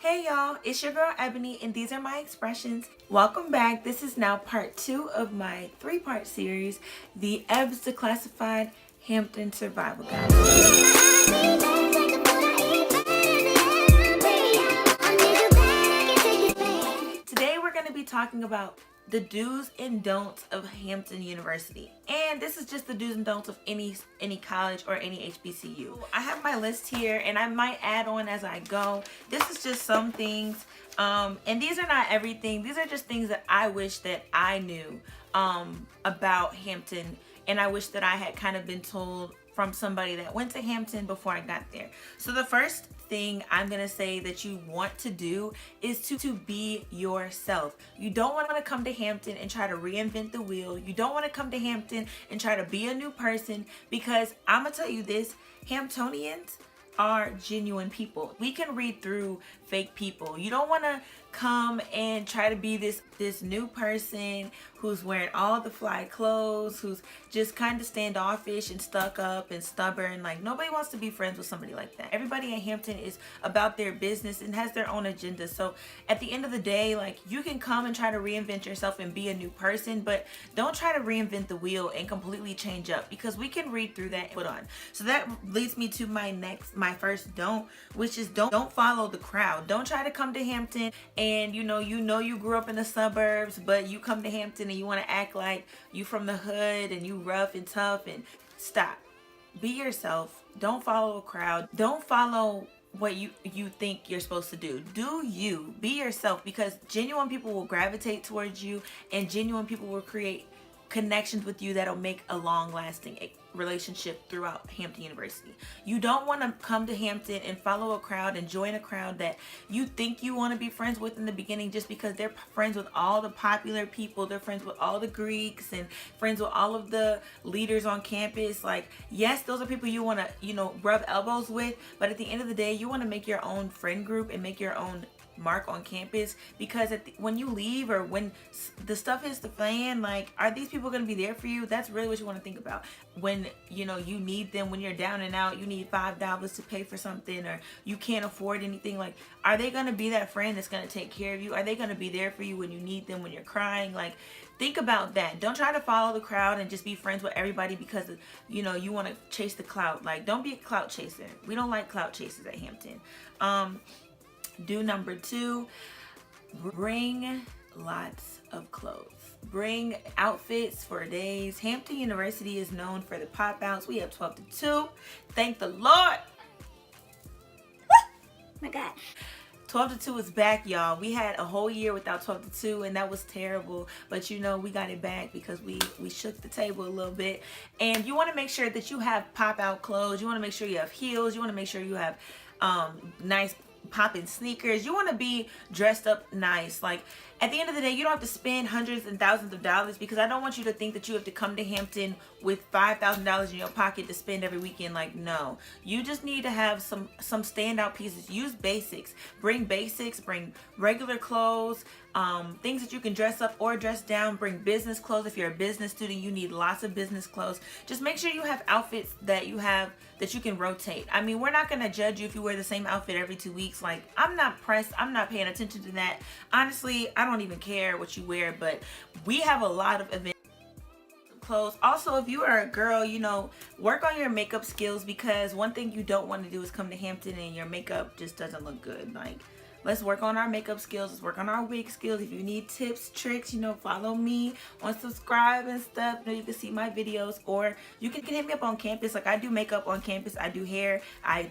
Hey y'all, it's your girl Ebony and these are my expressions. Welcome back. This is now part 2 of my 3-part series, the Ebs Declassified Hampton Survival Guide. Today we're going to be talking about the do's and don'ts of Hampton University. And this is just the do's and don'ts of any college or any HBCU. I have my list here and I might add on as I go. This is just some things. And these are not everything. These are just things that I wish that I knew about Hampton. And I wish that I had kind of been told from somebody that went to Hampton before I got there. So the first thing I'm gonna say that you want to do is to be yourself. You don't want to come to Hampton and try to reinvent the wheel. You don't want to come to Hampton and try to be a new person, because I'm gonna tell you this, Hamptonians are genuine people. We can read through fake people. You don't want to come and try to be this new person who's wearing all the fly clothes, who's just kind of standoffish and stuck up and stubborn. Like, nobody wants to be friends with somebody like that. Everybody in Hampton is about their business and has their own agenda. So at the end of the day, like, you can come and try to reinvent yourself and be a new person, but don't try to reinvent the wheel and completely change up, because we can read through that and put on. So that leads me to my first don't, which is don't follow the crowd. Don't try to come to Hampton and you grew up in the suburbs, but you come to Hampton and you want to act like you from the hood and you rough and tough. And stop. Be yourself. Don't follow a crowd. Don't follow what you think you're supposed to do. Do you. Be yourself, because genuine people will gravitate towards you and genuine people will create connections with you that'll make a long-lasting relationship throughout Hampton University. You don't want to come to Hampton and follow a crowd and join a crowd that you think you want to be friends with in the beginning just because they're friends with all the popular people, they're friends with all the Greeks and friends with all of the leaders on campus. Like, yes, those are people you want to, rub elbows with, but at the end of the day, you want to make your own friend group and make your own mark on campus, because when you leave or when the stuff hits the fan, like, are these people going to be there for you? That's really what you want to think about. When you need them, when you're down and out, you need $5 to pay for something, or you can't afford anything, like, are they going to be that friend that's going to take care of you? Are they going to be there for you when you need them, when you're crying? Like, think about that. Don't try to follow the crowd and just be friends with everybody because you want to chase the clout. Like, don't be a clout chaser. We don't like clout chasers at Hampton. Do number 2, bring lots of clothes. Bring outfits for days. Hampton University is known for the pop outs. We have 12 to 2. Thank the Lord. My God. 12 to 2 is back, y'all. We had a whole year without 12 to 2 and that was terrible, but we got it back because we shook the table a little bit. And you want to make sure that you have pop out clothes. You want to make sure you have heels. You want to make sure you have nice popping sneakers. You want to be dressed up nice. Like, at the end of the day, you don't have to spend hundreds and thousands of dollars, because I don't want you to think that you have to come to Hampton with $5,000 in your pocket to spend every weekend. Like, no, you just need to have some standout pieces. Use basics. Bring regular clothes, things that you can dress up or dress down. Bring business clothes. If you're a business student, you need lots of business clothes. Just make sure you have outfits that you can rotate. I mean, we're not going to judge you if you wear the same outfit every 2 weeks. Like, I'm not pressed. I'm not paying attention to that. Honestly, I don't even care what you wear, but we have a lot of events. Clothes. Also, if you are a girl, work on your makeup skills, because one thing you don't want to do is come to Hampton and your makeup just doesn't look good. Like, let's work on our makeup skills. Let's work on our wig skills. If you need tips, tricks, follow me on Subscribe and stuff. You can see my videos, or you can hit me up on campus. Like, I do makeup on campus. I do hair. I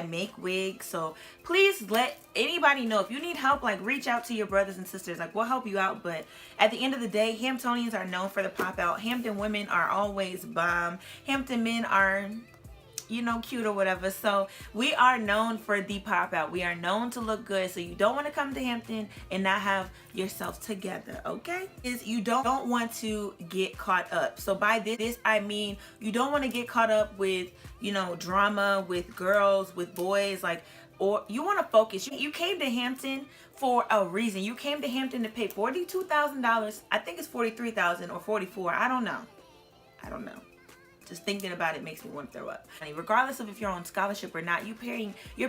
make wigs. So please let anybody know if you need help. Like, reach out to your brothers and sisters. Like, we'll help you out. But at the end of the day, Hamptonians are known for the pop out. Hampton women are always bomb. Hampton men are cute or whatever. So we are known for the pop out. We are known to look good. So you don't want to come to Hampton and not have yourself together, okay? You don't want to get caught up. So by this I mean, you don't want to get caught up with drama with girls, with boys, like, or you want to focus. You came to Hampton for a reason. You came to Hampton to pay $42,000. I think it's $43,000 or $44,000. I don't know. Just thinking about it makes me want to throw up. Regardless of if you're on scholarship or not, you're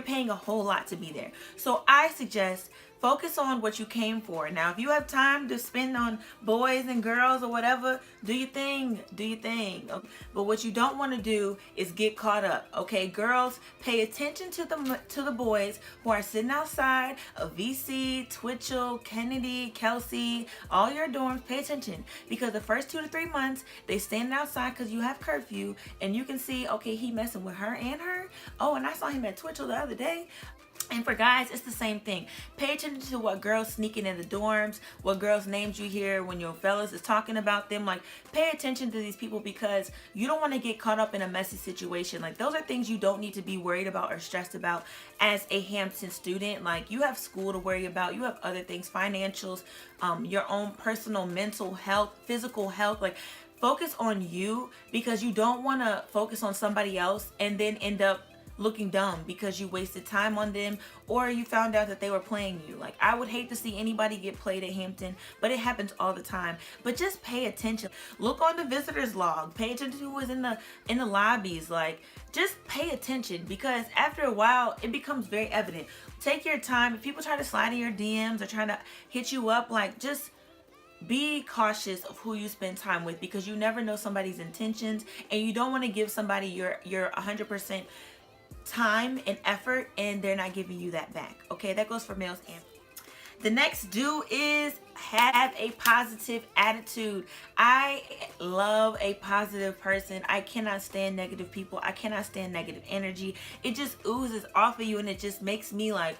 paying a whole lot to be there. So I suggest focus on what you came for. Now, if you have time to spend on boys and girls or whatever, do your thing, do your thing. But what you don't want to do is get caught up, okay? Girls, pay attention to the boys who are sitting outside of VC, Twitchell, Kennedy, Kelsey, all your dorms. Pay attention, because the first 2 to 3 months, they standing outside because you have curfew, and you can see, okay, he messing with her and her. Oh, and I saw him at Twitchell the other day. And for guys, it's the same thing. Pay attention to what girls sneaking in the dorms, what girls' names you hear when your fellas is talking about them. Like, pay attention to these people, because you don't want to get caught up in a messy situation. Like, those are things you don't need to be worried about or stressed about as a Hampton student. Like, you have school to worry about. You have other things, financials, your own personal mental health, physical health. Like, focus on you, because you don't want to focus on somebody else and then end up looking dumb because you wasted time on them, or you found out that they were playing you. Like, I would hate to see anybody get played at Hampton, but it happens all the time. But just pay attention. Look on the visitors log. Pay attention to who is in the lobbies. Like, just pay attention, because after a while it becomes very evident. Take your time. If people try to slide in your DMs or trying to hit you up, like, just be cautious of who you spend time with, because you never know somebody's intentions, and you don't want to give somebody your 100% time and effort and they're not giving you that back. Okay, that goes for males. And the next do is have a positive attitude. I love a positive person. I cannot stand negative people. I cannot stand negative energy. It just oozes off of you, and it just makes me like,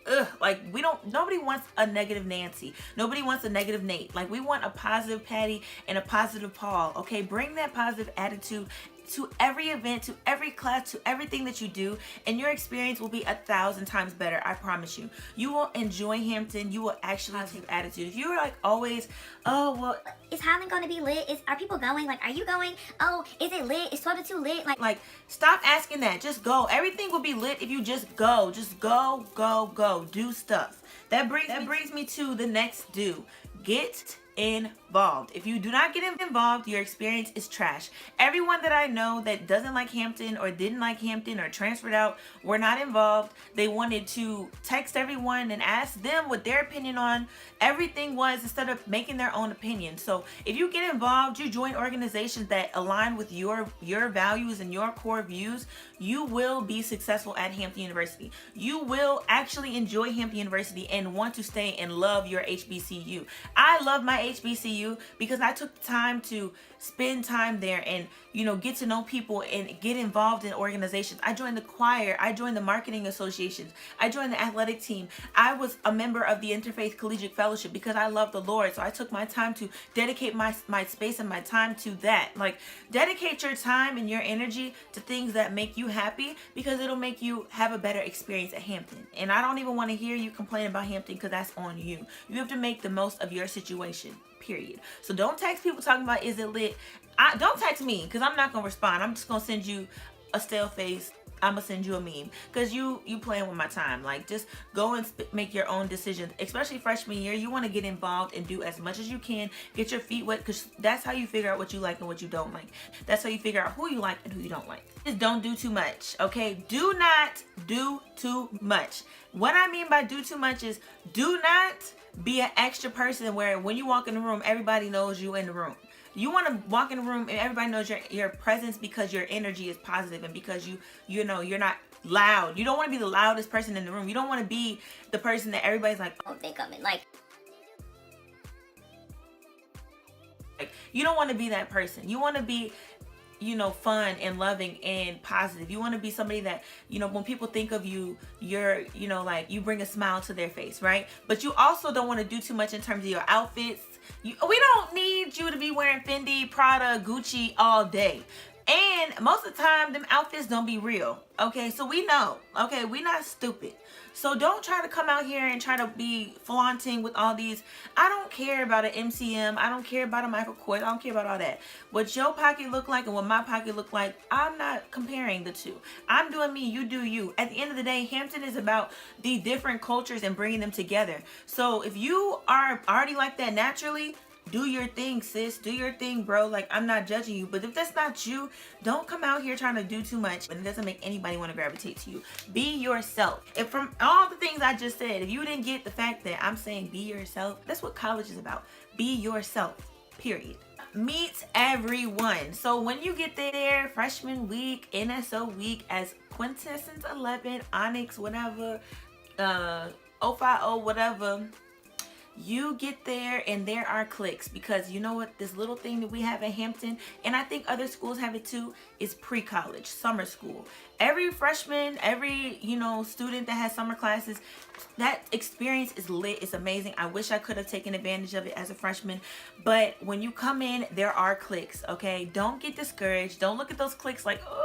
ugh. Like, nobody wants a negative Nancy. Nobody wants a negative Nate. Like, we want a positive Patty and a positive Paul. Okay, bring that positive attitude to every event, to every class, to everything that you do, and your experience will be 1,000 times better. I promise you. You will enjoy Hampton. You will actually have an attitude. If you're like always, oh, well, is Highland going to be lit? Are people going? Like, are you going? Oh, is it lit? Is 12 to 2 lit? Like, stop asking that. Just go. Everything will be lit if you just go. Just go, go, go. Do stuff. That brings me to the next do. Get involved. If you do not get involved, your experience is trash. Everyone that I know that doesn't like Hampton or didn't like Hampton or transferred out were not involved. They wanted to text everyone and ask them what their opinion on everything was, instead of making their own opinion. So if you get involved, you join organizations that align with your values and your core views, you will be successful at Hampton University. You will actually enjoy Hampton University and want to stay and love your HBCU. I love my HBCU because I took the time to spend time there and, you know, get to know people and get involved in organizations. I joined the choir. I joined the marketing associations. I joined the athletic team. I was a member of the Interfaith Collegiate Fellowship because I love the Lord. So I took my time to dedicate my space and my time to that. Like, dedicate your time and your energy to things that make you happy, because it'll make you have a better experience at Hampton. And I don't even want to hear you complain about Hampton, because that's on you. You have to make the most of your situation, period. So don't text people talking about, is it lit? Don't text me, because I'm not going to respond. I'm just going to send you a stale face. I'm going to send you a meme, because you playing with my time. Like, just go and make your own decisions, especially freshman year. You want to get involved and do as much as you can. Get your feet wet, because that's how you figure out what you like and what you don't like. That's how you figure out who you like and who you don't like. Just don't do too much, okay? Do not do too much. What I mean by do too much is, do not be an extra person where when you walk in the room, everybody knows you in the room. You want to walk in the room and everybody knows your presence, because your energy is positive and because you know you're not loud. You don't want to be the loudest person in the room. You don't want to be the person that everybody's like, oh, they coming. Like, you don't want to be that person. You want to be, you know, fun and loving and positive. You want to be somebody that, you know, when people think of you, you're, you know, like, you bring a smile to their face, right? But you also don't want to do too much in terms of your outfits. We don't need you to be wearing Fendi, Prada, Gucci all day. And most of the time, them outfits don't be real. Okay, so we know. Okay, we not stupid. So don't try to come out here and try to be flaunting with all these. I don't care about an MCM. I don't care about a Michael Kors. I don't care about all that. What your pocket look like and what my pocket look like, I'm not comparing the two. I'm doing me, you do you. At the end of the day, Hampton is about the different cultures and bringing them together. So if you are already like that naturally, do your thing, sis. Do your thing, bro. Like, I'm not judging you, but if that's not you, don't come out here trying to do too much, and it doesn't make anybody want to gravitate to you. Be yourself. And from all the things I just said, if you didn't get the fact that I'm saying be yourself, that's what college is about. Be yourself, period. Meet everyone. So when you get there, freshman week, NSO week, as Quintessence 11, Onyx, whatever, 050, whatever, you get there and there are cliques, because you know what, this little thing that we have at Hampton, and I think other schools have it too, is pre-college, summer school. Every freshman, every, you know, student that has summer classes, that experience is lit. It's amazing. I wish I could have taken advantage of it as a freshman, but when you come in, there are cliques, okay? Don't get discouraged. Don't look at those cliques like, oh,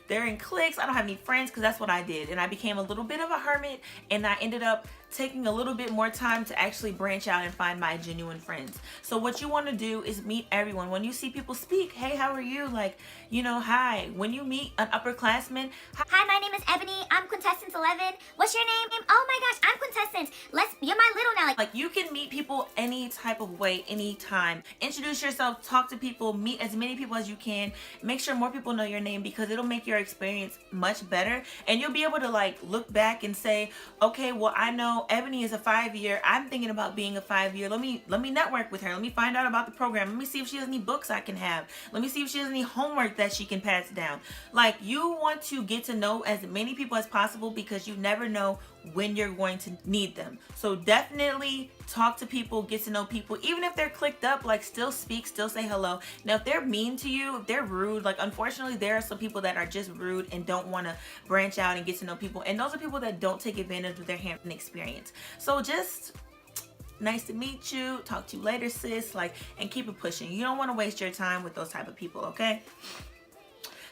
they're in cliques, I don't have any friends, because that's what I did. And I became a little bit of a hermit, and I ended up taking a little bit more time to actually branch out and find my genuine friends. So what you want to do is meet everyone. When you see people speak, hey, how are you? Like, you know, hi. When you meet an upperclassman, Hi, my name is Ebony. I'm Quintessence 11. What's your name? Oh my gosh, I'm Quintessence. You're my little now. like you can meet people any type of way, anytime. Introduce yourself, talk to people, meet as many people as you can. Make sure more people know your name, because it'll make your experience much better, and you'll be able to like look back and say, okay, well, I know Ebony is a 5-year. I'm thinking about being a 5-year. Let me network with her. Let me find out about the program. Let me see if she has any books I can have. Let me see if she has any homework that she can pass down. Like, you want to get to know as many people as possible, because you never know when you're going to need them. So definitely talk to people, get to know people, even if they're clicked up. Like, still speak, still say hello. Now, if they're mean to you, if they're rude, like, unfortunately there are some people that are just rude and don't want to branch out and get to know people, and those are people that don't take advantage of their Hampton experience. So just nice to meet you, talk to you later, sis, like, and keep it pushing. You don't want to waste your time with those type of people, okay?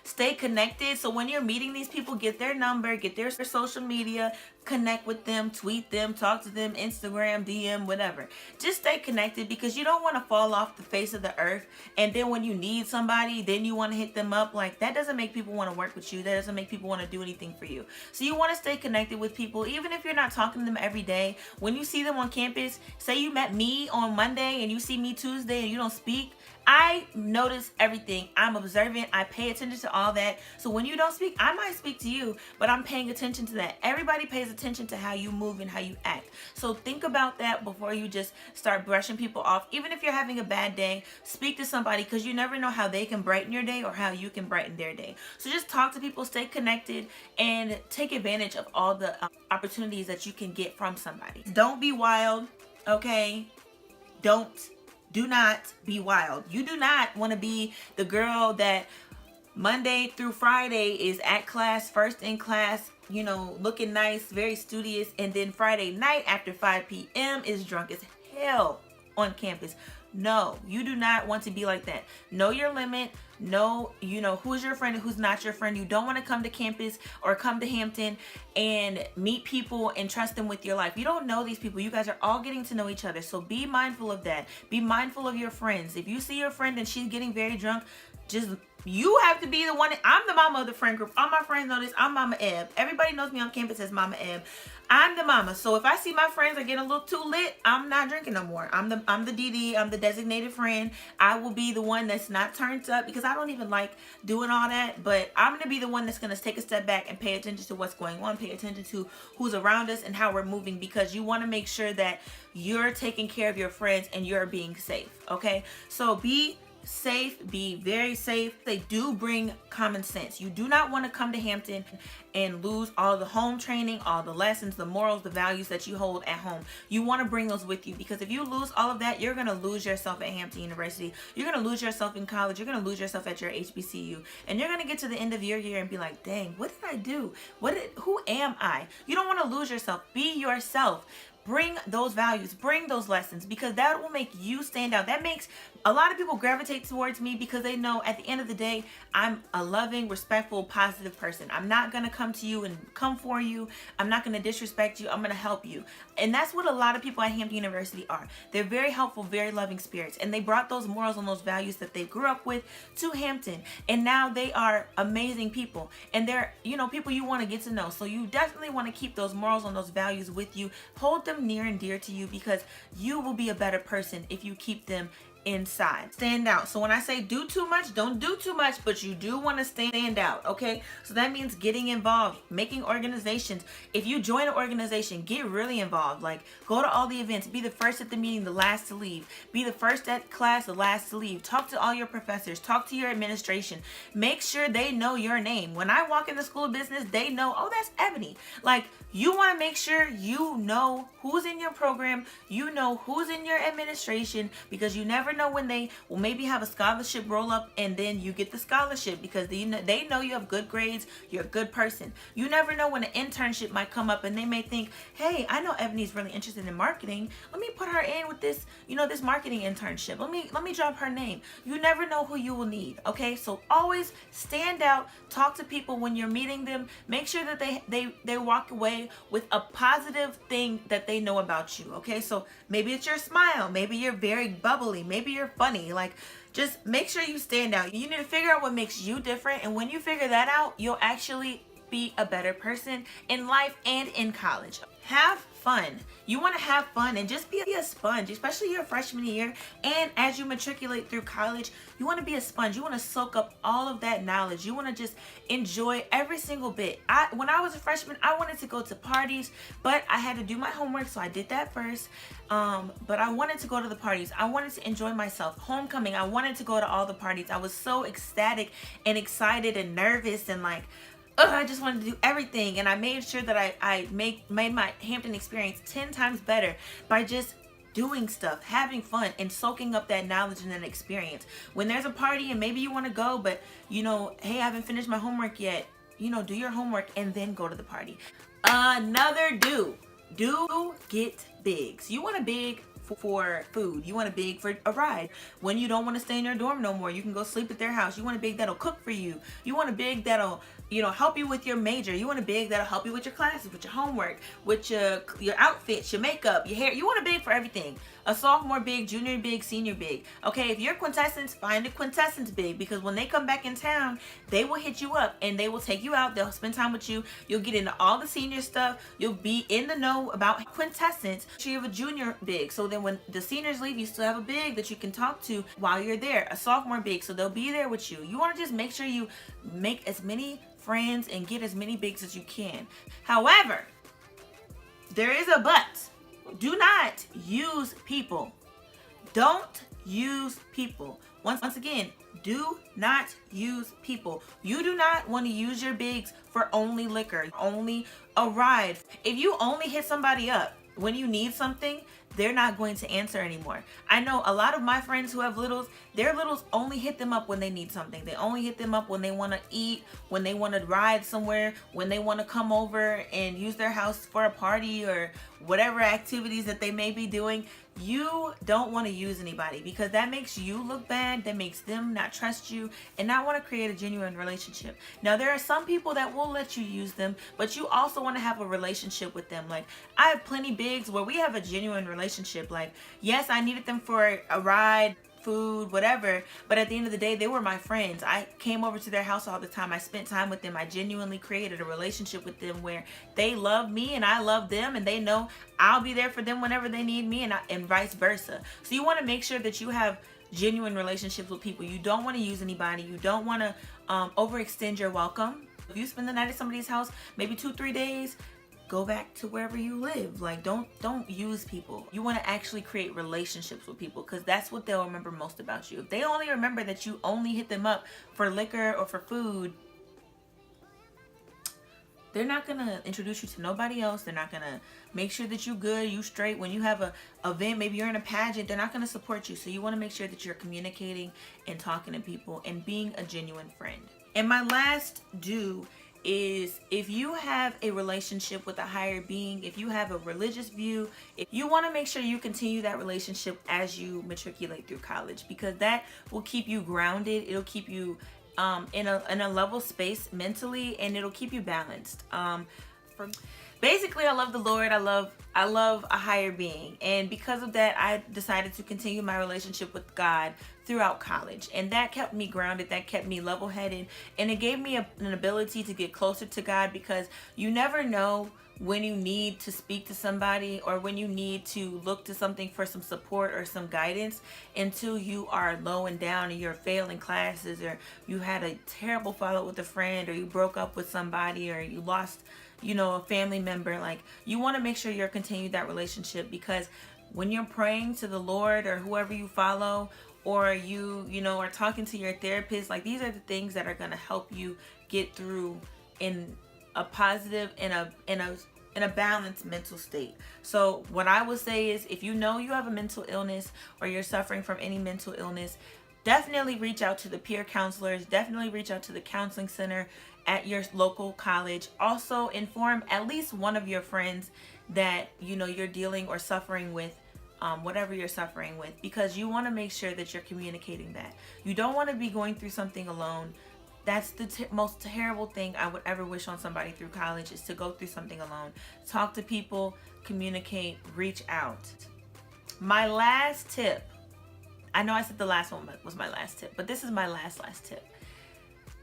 Stay connected. So when you're meeting these people, get their number, get their social media, connect with them, tweet them, talk to them, Instagram, DM, whatever. Just stay connected, because you don't want to fall off the face of the earth, and then when you need somebody, then you want to hit them up. Like, that doesn't make people want to work with you. That doesn't make people want to do anything for you. So you want to stay connected with people, even if you're not talking to them every day. When you see them on campus, say you met me on Monday and you see me Tuesday and you don't speak, I notice everything. I'm observant. I pay attention to all that. So when you don't speak, I might speak to you, but I'm paying attention to that. Everybody pays attention to how you move and how you act. So think about that before you just start brushing people off. Even if you're having a bad day, speak to somebody, because you never know how they can brighten your day or how you can brighten their day. So just talk to people, stay connected, and take advantage of all the opportunities that you can get from somebody. Don't be wild, okay? Do not be wild. You do not want to be the girl that Monday through Friday is at class, first in class, you know, looking nice, very studious, and then Friday night after 5 p.m. is drunk as hell on campus. No, you do not want to be like that. Know your limit. Know, you know, who's your friend and who's not your friend. You don't want to come to campus or come to Hampton and meet people and trust them with your life. You don't know these people. You guys are all getting to know each other. So be mindful of that. Be mindful of your friends. If you see your friend and she's getting very drunk, just, you have to be the one. I'm the mama of the friend group. All my friends know this. I'm Mama Eb. Everybody knows me on campus as Mama Eb. I'm the mama. So if I see my friends are getting a little too lit, I'm not drinking no more. I'm the DD. I'm the designated friend. I will be the one that's not turned up, because I don't even like doing all that. But I'm going to be the one that's going to take a step back and pay attention to what's going on, pay attention to who's around us and how we're moving, because you want to make sure that you're taking care of your friends and you're being safe. Okay? So be safe, be very safe. They do bring common sense. You do not want to come to Hampton and lose all the home training, all the lessons, the morals, the values that you hold at home. You want to bring those with you, because if you lose all of that, you're going to lose yourself at Hampton University. You're going to lose yourself in college. You're going to lose yourself at your HBCU, and you're going to get to the end of your year and be like, dang, what did I do? Who am I? You don't want to lose yourself. Be yourself. Bring those values, bring those lessons, because that will make you stand out. That makes a lot of people gravitate towards me, because they know at the end of the day, I'm a loving, respectful, positive person. I'm not going to come to you and come for you. I'm not going to disrespect you. I'm going to help you. And that's what a lot of people at Hampton University are. They're very helpful, very loving spirits. And they brought those morals and those values that they grew up with to Hampton. And now they are amazing people. And they're, you know, people you want to get to know. So you definitely want to keep those morals and those values with you. Hold them them near and dear to you because you will be a better person if you keep them inside. Stand out. So when I say do too much, don't do too much, but you do want to stand out, okay? So that means getting involved, making organizations. If you join an organization, get really involved. Like, go to all the events, be the first at the meeting, the last to leave. Be the first at class, the last to leave. Talk to all your professors, talk to your administration. Make sure they know your name. When I walk in the school of business, they know, oh, that's Ebony. Like, you want to make sure you know who's in your program, you know who's in your administration, because you never know when they will maybe have a scholarship roll up and then you get the scholarship because they know you have good grades, you're a good person. You never know when an internship might come up and they may think, hey, I know Ebony's really interested in marketing. Let me put her in with this, this marketing internship. Let me drop her name. You never know who you will need, okay? So always stand out, talk to people when you're meeting them. Make sure that they walk away with a positive thing that they know about you, okay? So maybe it's your smile, maybe you're very bubbly, maybe you're funny. Like, just make sure you stand out. You need to figure out what makes you different, and when you figure that out, you'll actually be a better person in life and in college. Have fun. You want to have fun and just be a sponge, especially your freshman year. And as you matriculate through college, you want to be a sponge. You want to soak up all of that knowledge. You want to just enjoy every single bit. When I was a freshman, I wanted to go to parties, but I had to do my homework, so I did that first. But I wanted to go to the parties. I wanted to enjoy myself. Homecoming, I wanted to go to all the parties. I was so ecstatic and excited and nervous and like, I just wanted to do everything, and I made sure that I made my Hampton experience 10 times better by just doing stuff, having fun, and soaking up that knowledge and that experience. When there's a party and maybe you want to go, but hey, I haven't finished my homework yet, do your homework and then go to the party. Another do get bigs. You want a big for food. You want a big for a ride. When you don't want to stay in your dorm no more, you can go sleep at their house. You want a big that'll cook for you. You want a big that'll help you with your major. You want a big that'll help you with your classes, with your homework, with your outfits, your makeup, your hair. You want a big for everything. A sophomore big, junior big, senior big. Okay, if you're quintessence, find a quintessence big, because when they come back in town, they will hit you up and they will take you out. They'll spend time with you. You'll get into all the senior stuff. You'll be in the know about quintessence. So you have a junior big, so then when the seniors leave, you still have a big that you can talk to while you're there. A sophomore big, so they'll be there with you. You want to just make sure you make as many friends and get as many bigs as you can. However, there is a but. Do not use people. Don't use people. Once again, do not use people. You do not want to use your bigs for only liquor, only a ride. If you only hit somebody up when you need something, they're not going to answer anymore. I know a lot of my friends who have littles, their littles only hit them up when they need something. They only hit them up when they want to eat, when they want to ride somewhere, when they want to come over and use their house for a party or whatever activities that they may be doing. You don't want to use anybody because that makes you look bad, that makes them not trust you and not want to create a genuine relationship. Now, there are some people that will let you use them, but you also want to have a relationship with them. Like, I have plenty bigs where we have a genuine relationship. Like, yes, I needed them for a ride, food, whatever, but at the end of the day, they were my friends. I came over to their house all the time. I spent time with them. I genuinely created a relationship with them where they love me and I love them, and they know I'll be there for them whenever they need me, and vice versa. So you want to make sure that you have genuine relationships with people. You don't want to use anybody. You don't want to overextend your welcome. If you spend the night at somebody's house, maybe 2-3 days, go back to wherever you live. Like, don't use people. You want to actually create relationships with people, because that's what they'll remember most about you. If they only remember that you only hit them up for liquor or for food, they're not gonna introduce you to nobody else. They're not gonna make sure that you good, you straight. When you have a event, maybe you're in a pageant, they're not gonna support you. So you want to make sure that you're communicating and talking to people and being a genuine friend. And my last do is, if you have a relationship with a higher being, if you have a religious view, if you want to make sure you continue that relationship as you matriculate through college, because that will keep you grounded. It'll keep you in a level space mentally, and it'll keep you balanced. Basically, I love the Lord. I love a higher being, and because of that, I decided to continue my relationship with God throughout college, and that kept me grounded. That kept me level-headed, and it gave me an ability to get closer to God, because you never know when you need to speak to somebody or when you need to look to something for some support or some guidance until you are low and down and you're failing classes, or you had a terrible fallout with a friend, or you broke up with somebody, or you lost, you know, a family member. Like, you want to make sure you're continuing that relationship, because when you're praying to the Lord or whoever you follow, or you know, are talking to your therapist, like, these are the things that are going to help you get through in a positive, in a balanced mental state. So what I would say is, if you know you have a mental illness or you're suffering from any mental illness, definitely reach out to the peer counselors, definitely reach out to the counseling center at your local college. Also inform at least one of your friends that, you know, you're dealing or suffering with whatever you're suffering with, because you want to make sure that you're communicating that. You don't want to be going through something alone. That's the most terrible thing I would ever wish on somebody through college, is to go through something alone. Talk to people, communicate, reach out. My last tip, I know I said the last one was my last tip, but this is my last tip.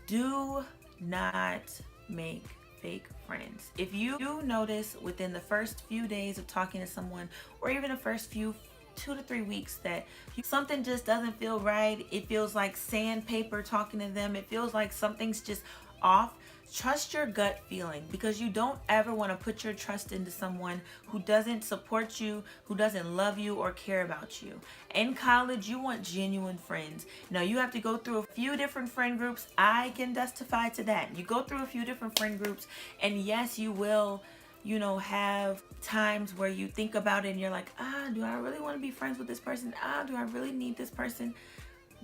Do not make fake friends. If you notice within the first few days of talking to someone, or even the first few 2 to 3 weeks, that something just doesn't feel right, it feels like sandpaper talking to them, it feels like something's just off, trust your gut feeling, because you don't ever want to put your trust into someone who doesn't support you, who doesn't love you or care about you. In college, you want genuine friends. Now, you have to go through a few different friend groups. I can testify to that. You go through a few different friend groups, and yes, you will, you know, have times where you think about it and you're like, do I really want to be friends with this person? Do I really need this person?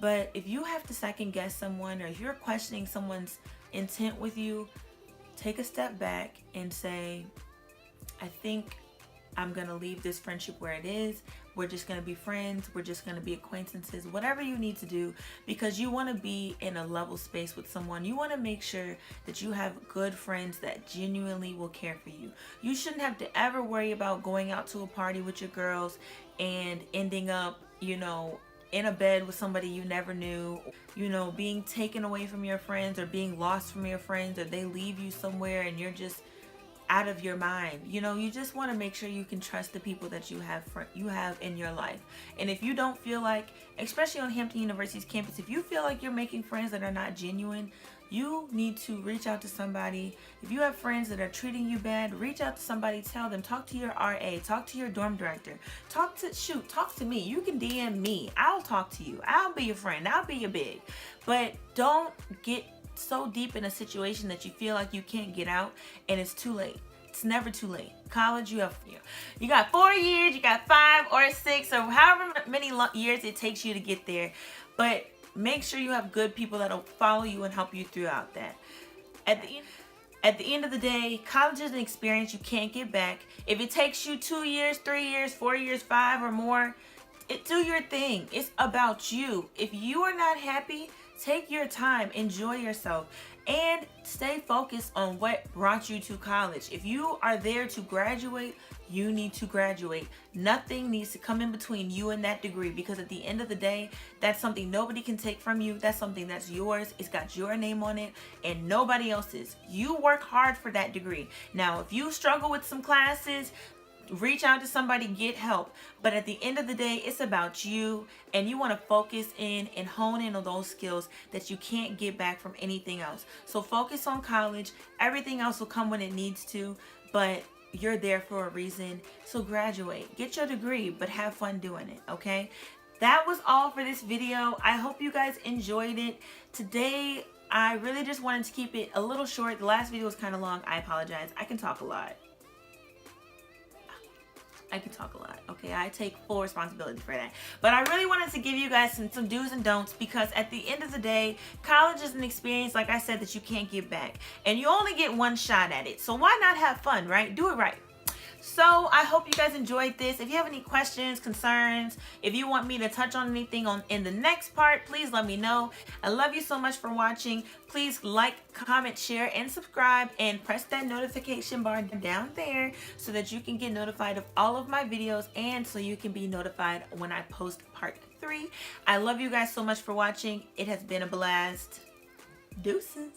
But if you have to second guess someone, or if you're questioning someone's intent with you, take a step back and say, I think I'm going to leave this friendship where it is. We're just going to be friends. We're just going to be acquaintances, whatever you need to do, because you want to be in a level space with someone. You want to make sure that you have good friends that genuinely will care for you. You shouldn't have to ever worry about going out to a party with your girls and ending up, you know, in a bed with somebody you never knew, you know, being taken away from your friends, or being lost from your friends, or they leave you somewhere and you're just out of your mind. You know, you just want to make sure you can trust the people that you have in your life. And if you don't feel like, especially on Hampton University's campus, if you feel like you're making friends that are not genuine, you need to reach out to somebody. If you have friends that are treating you bad, reach out to somebody, tell them, talk to your RA, talk to your dorm director, talk to me. You can DM me. I'll talk to you. I'll be your friend. I'll be your big. But don't get so deep in a situation that you feel like you can't get out, and it's too late. It's never too late. College, you got 4 years, you got 5 or 6, or however many years it takes you to get there. But make sure you have good people that'll follow you and help you throughout that. At the end of the day, college is an experience you can't get back. If it takes you 2 years, 3 years, 4 years, 5 or more, do your thing. It's about you. If you are not happy, take your time, enjoy yourself, and stay focused on what brought you to college. If you are there to graduate, you need to graduate. Nothing needs to come in between you and that degree, because at the end of the day, that's something nobody can take from you. That's something that's yours. It's got your name on it and nobody else's. You work hard for that degree. Now, if you struggle with some classes, reach out to somebody, get help. But at the end of the day, it's about you, and you want to focus in and hone in on those skills that you can't get back from anything else. So focus on college. Everything else will come when it needs to, but you're there for a reason. So graduate, get your degree, but have fun doing it, okay? That was all for this video. I hope you guys enjoyed it. Today, I really just wanted to keep it a little short. The last video was kind of long. I apologize. I can talk a lot. Okay? I take full responsibility for that. But I really wanted to give you guys some do's and don'ts, because at the end of the day, college is an experience, like I said, that you can't get back. And you only get one shot at it. So why not have fun, right? Do it right. So I hope you guys enjoyed this. If you have any questions, concerns, if you want me to touch on anything in the next part, please let me know. I love you so much for watching. Please like, comment, share, and subscribe, and press that notification bar down there so that you can get notified of all of my videos, and so you can be notified when I post part 3. I love you guys so much for watching. It has been a blast. Deuces.